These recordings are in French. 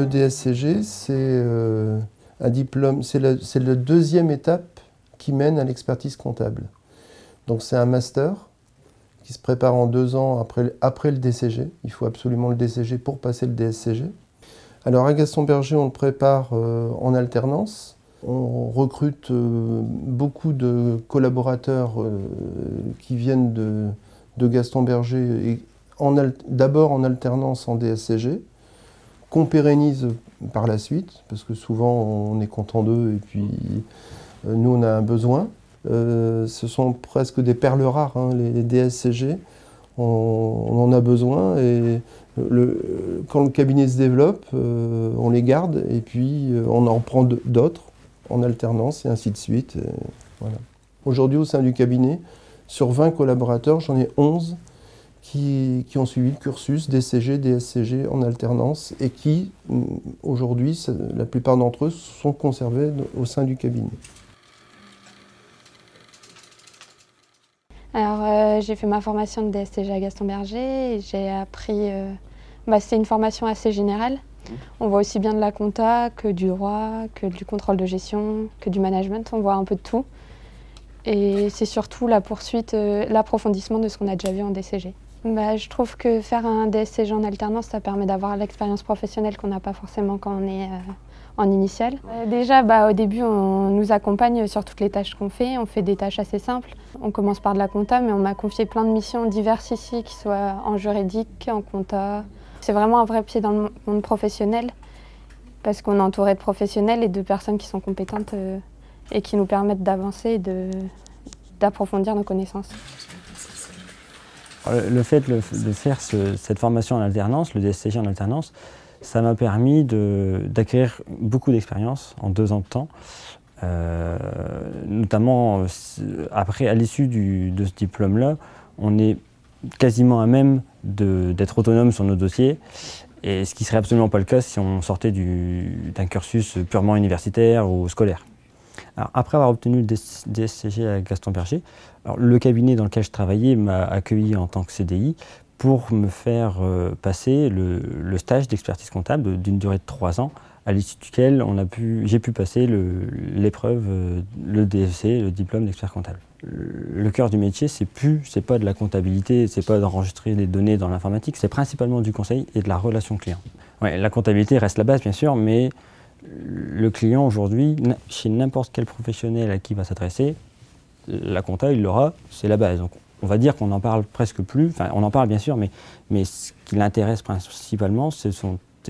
Le DSCG, c'est un diplôme, c'est la deuxième étape qui mène à l'expertise comptable. Donc c'est un master qui se prépare en 2 ans après le DCG. Il faut absolument le DCG pour passer le DSCG. Alors à Gaston Berger, on le prépare en alternance. On recrute beaucoup de collaborateurs qui viennent de Gaston Berger, d'abord en alternance en DSCG, qu'on pérennise par la suite, parce que souvent on est content d'eux et puis nous on a un besoin. Ce sont presque des perles rares, hein, les DSCG. On en a besoin et quand le cabinet se développe, on les garde et puis on en reprend d'autres en alternance et ainsi de suite. Voilà. Aujourd'hui, au sein du cabinet, sur 20 collaborateurs, j'en ai 11 qui ont suivi le cursus DCG, DSCG en alternance et qui, aujourd'hui, la plupart d'entre eux sont conservés au sein du cabinet. Alors, j'ai fait ma formation de DSCG à Gaston Berger et j'ai appris... c'est une formation assez générale. On voit aussi bien de la compta que du droit, que du contrôle de gestion, que du management. On voit un peu de tout. Et c'est surtout la poursuite, l'approfondissement de ce qu'on a déjà vu en DCG. Je trouve que faire un DSCG en alternance, ça permet d'avoir l'expérience professionnelle qu'on n'a pas forcément quand on est en initiale. Déjà, au début, on nous accompagne sur toutes les tâches qu'on fait. On fait des tâches assez simples. On commence par de la compta, mais on m'a confié plein de missions diverses ici, qui soient en juridique, en compta. C'est vraiment un vrai pied dans le monde professionnel, parce qu'on est entouré de professionnels et de personnes qui sont compétentes et qui nous permettent d'avancer et d'approfondir nos connaissances. Le fait de faire cette formation en alternance, le DSCG en alternance, ça m'a permis d'acquérir beaucoup d'expérience en 2 ans de temps, notamment après, à l'issue de ce diplôme-là, on est quasiment à même d'être autonome sur nos dossiers, et ce qui ne serait absolument pas le cas si on sortait d'un cursus purement universitaire ou scolaire. Alors, après avoir obtenu le DSCG à Gaston Berger, le cabinet dans lequel je travaillais m'a accueilli en tant que CDI pour me faire passer le stage d'expertise comptable d'une durée de 3 ans, à l'issue duquel j'ai pu passer l'épreuve, le DFC, le diplôme d'expert comptable. Le cœur du métier, c'est pas de la comptabilité, c'est pas d'enregistrer des données dans l'informatique, c'est principalement du conseil et de la relation client. Ouais, la comptabilité reste la base bien sûr, mais le client aujourd'hui, chez n'importe quel professionnel à qui il va s'adresser, la compta, il l'aura, c'est la base. Donc, on va dire qu'on n'en parle presque plus, enfin on en parle bien sûr, mais ce qui l'intéresse principalement, c'est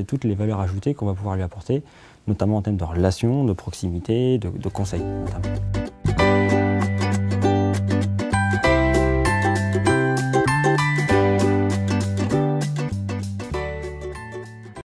toutes les valeurs ajoutées qu'on va pouvoir lui apporter, notamment en termes de relations, de proximité, de conseils notamment.